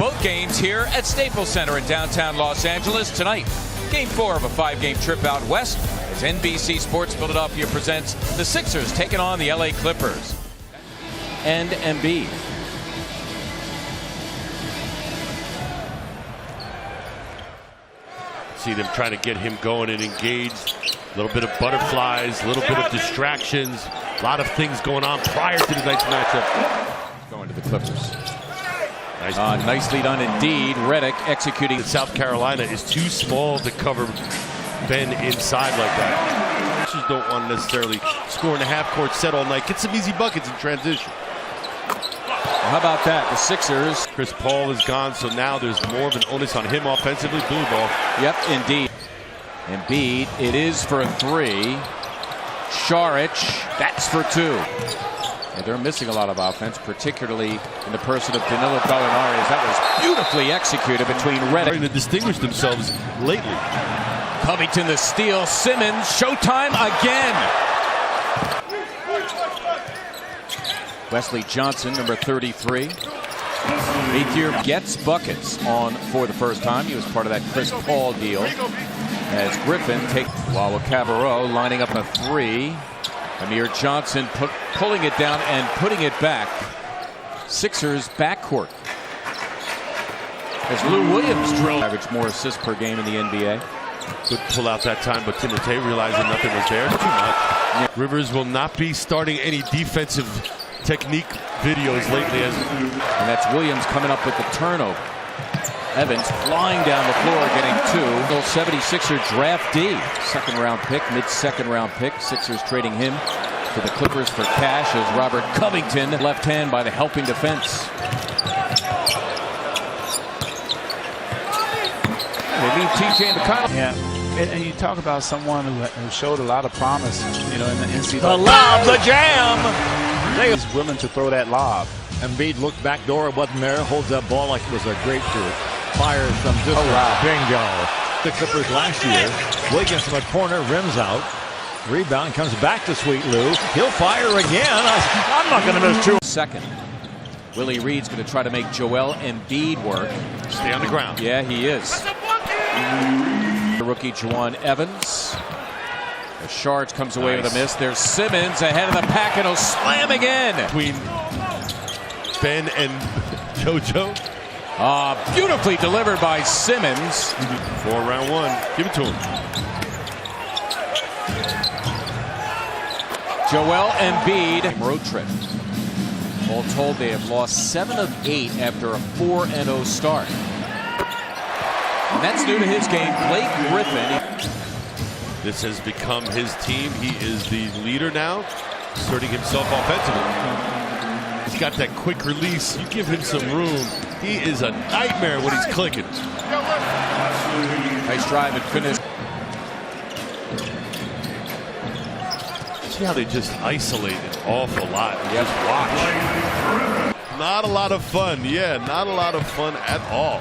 both games here at Staples Center in downtown Los Angeles tonight. Game 4 of a 5-game trip out west as NBC Sports Philadelphia presents the Sixers taking on the LA Clippers. And Embiid. See them trying to get him going and engaged. A little bit of butterflies, a little bit of distractions. A lot of things going on prior to tonight's matchup. Going to the Clippers. Nicely done indeed. Redick executing. South Carolina is too small to cover Ben inside like that. Just don't want to necessarily score in a half-court set all night. Get some easy buckets in transition. How about that? The Sixers. Chris Paul is gone, so now there's more of an onus on him offensively. Blue ball. Yep, indeed. Embiid, it is for 3. Saric, that's for 2. And they're missing a lot of offense, particularly in the person of Danilo Gallinari. That was beautifully executed between Redick. Trying to distinguish themselves lately. Covington the steal. Simmons, showtime again. Wesley Johnson, number 33. 8th year gets buckets on for the first time. He was part of that Chris Paul deal. As Griffin takes while Cabarrot lining up a 3. Amir Johnson pulling it down and putting it back. Sixers backcourt. As Lou Williams drilled. Average more assists per game in the NBA. Good pull out that time, but Timotei realizing nothing was there. Too much. Yeah. Rivers will not be starting any defensive technique videos lately. And that's Williams coming up with the turnover. Evans flying down the floor, getting 2. 76er draftee, second-round pick, mid-second-round pick. Sixers trading him to the Clippers for cash as Robert Covington, left hand by the helping defense. They leave TJ McConnell. Yeah, and you talk about someone who showed a lot of promise, you know, in the NCAA. The lob, the jam. He's willing to throw that lob. Embiid looked back door, wasn't there, holds that ball like it was a grapefruit. Fires from distance. Oh, wow. Bingo. The Clippers last year. Wiggins from a corner, rims out. Rebound comes back to Sweet Lou. He'll fire again. I'm not going to miss 2. Second. Willie Reed's going to try to make Joel Embiid work. Stay on the ground. Yeah, he is. The rookie Juwan Evans. Shards comes away with a miss. There's Simmons ahead of the pack and he'll slam again. Between Ben and JoJo. Beautifully delivered by Simmons. For round 1. Give it to him. Joel Embiid. Road trip. All told, they have lost 7 of 8 after a 4-0 start. And that's due to his game. Blake Griffin. This has become his team. He is the leader now, asserting himself offensively. He's got that quick release. You give him some room. He is a nightmare when he's clicking. Nice drive and finish. See how they just isolate an awful lot. Just watch. Not a lot of fun. Yeah, not a lot of fun at all.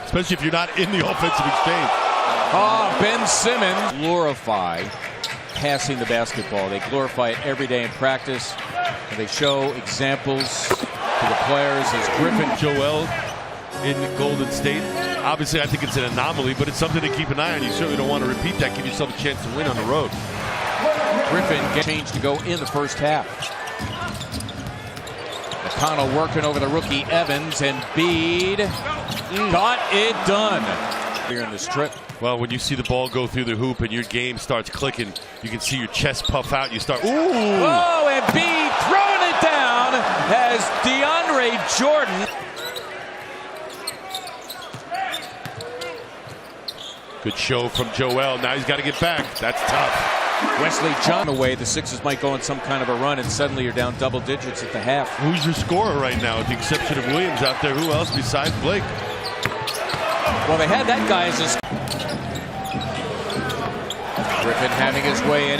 Especially if you're not in the offensive exchange. Ben Simmons. Glorify passing the basketball. They glorify it every day in practice. And they show examples to the players as Griffin. Joel in Golden State. Obviously, I think it's an anomaly, but it's something to keep an eye on. You certainly don't want to repeat that. Give yourself a chance to win on the road. Griffin gets changed to go in the first half. McConnell working over the rookie Evans, and Embiid got it done here in this trip. Well, when you see the ball go through the hoop and your game starts clicking, you can see your chest puff out. You start, ooh! Oh, and Embiid throwing it down as DeAndre Jordan. Good show from Joel. Now he's got to get back. That's tough. Wesley Johnson away. The Sixers might go on some kind of a run, and suddenly you're down double digits at the half. Who's your scorer right now, with the exception of Williams out there? Who else besides Blake? Well, they had that guy as a... Griffin having his way in.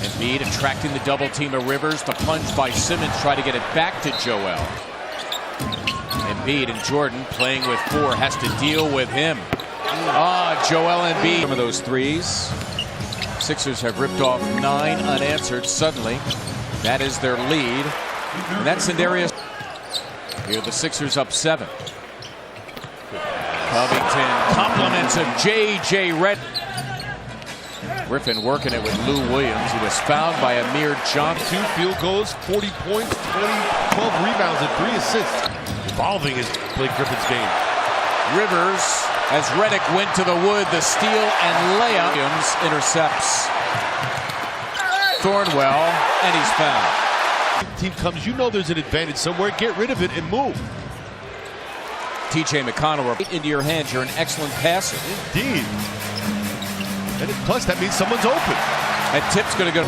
Embiid attracting the double team of Rivers. The punch by Simmons, try to get it back to Joel. Embiid and Jordan playing with 4, has to deal with him. Joel Embiid. Some of those threes. Sixers have ripped off 9 unanswered suddenly. That is their lead. And that's Sindarius. Here the Sixers up 7. Covington compliments of J.J. Redd. Griffin working it with Lou Williams. He was fouled by Amir Johnson. 2 field goals, 40 points, 12 rebounds, and 3 assists. Evolving is Blake Griffin's game. Rivers, as Redick went to the wood, the steal and layup. Williams intercepts Thornwell, and he's fouled. Team comes, you know there's an advantage somewhere. Get rid of it and move. T.J. McConnell, right into your hands. You're an excellent passer. Indeed. And plus, that means someone's open. That tip's going to go.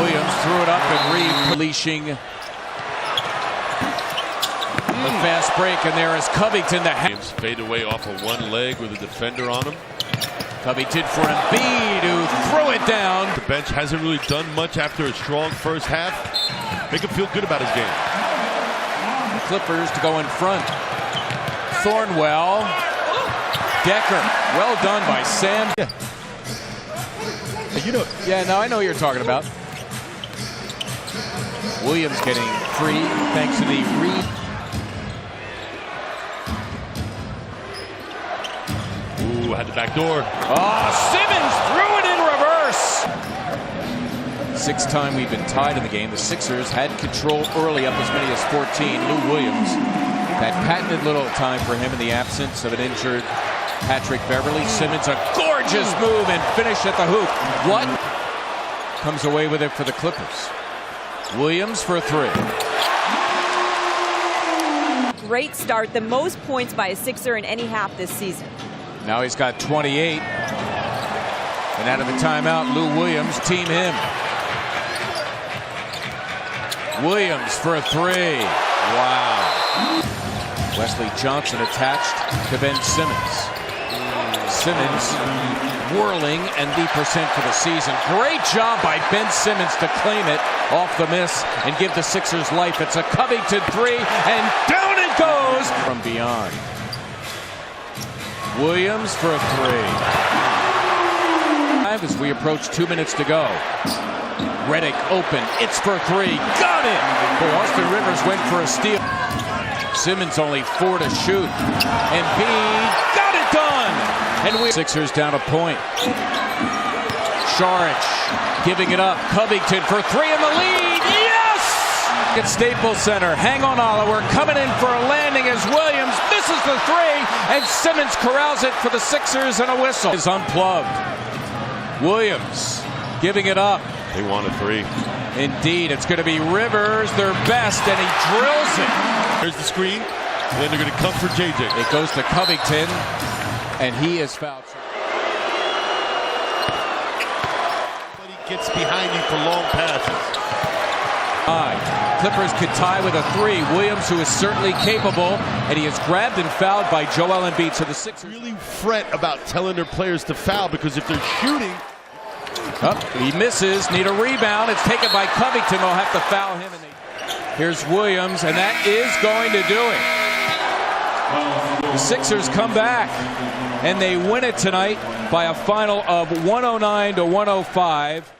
Williams threw it up and unleashing a fast break, and there is Covington. The James fade away off of one leg with a defender on him. Covington for Embiid, who threw it down. The bench hasn't really done much after a strong first half. Make him feel good about his game. The Clippers to go in front. Thornwell, Decker, well done by Sam. Yeah. You know. Yeah, no, I know what you're talking about. Williams getting free thanks to the read. Ooh, had the back door. Oh, Simmons threw it in reverse. 6th time we've been tied in the game. The Sixers had control early, up as many as 14. Lou Williams, that patented little time for him in the absence of an injured Patrick Beverly. Simmons, a gorgeous move and finish at the hoop. What? Comes away with it for the Clippers. Williams for 3. Great start, the most points by a Sixer in any half this season. Now he's got 28. And out of the timeout, Lou Williams, team him. Williams for a 3. Wow. Wesley Johnson attached to Ben Simmons. Simmons whirling and the percent for the season. Great job by Ben Simmons to claim it off the miss and give the Sixers life. It's a Covington 3, and down it goes from beyond. Williams for a 3. As we approach 2 minutes to go. Redick open. It's for 3. Got it! Boy, Austin Rivers went for a steal. Simmons only 4 to shoot. Embiid got it done! And we Sixers down a point. Saric giving it up. Covington for 3 in the lead. Yes! At Staples Center. Hang on, Ola. We're coming in for a landing as Williams misses the 3, and Simmons corrals it for the Sixers, and a whistle is unplugged. Williams giving it up. They want a 3. Indeed, it's going to be Rivers, their best, and he drills it. Here's the screen, and then they're going to come for JJ. It goes to Covington, and he is fouled. But he gets behind you for long passes. Clippers could tie with a 3. Williams, who is certainly capable, and he is grabbed and fouled by Joel Embiid. So the Sixers really fret about telling their players to foul, because if they're shooting. He misses, need a rebound. It's taken by Covington. They'll have to foul him. Here's Williams, and that is going to do it. The Sixers come back, and they win it tonight by a final of 109 to 105.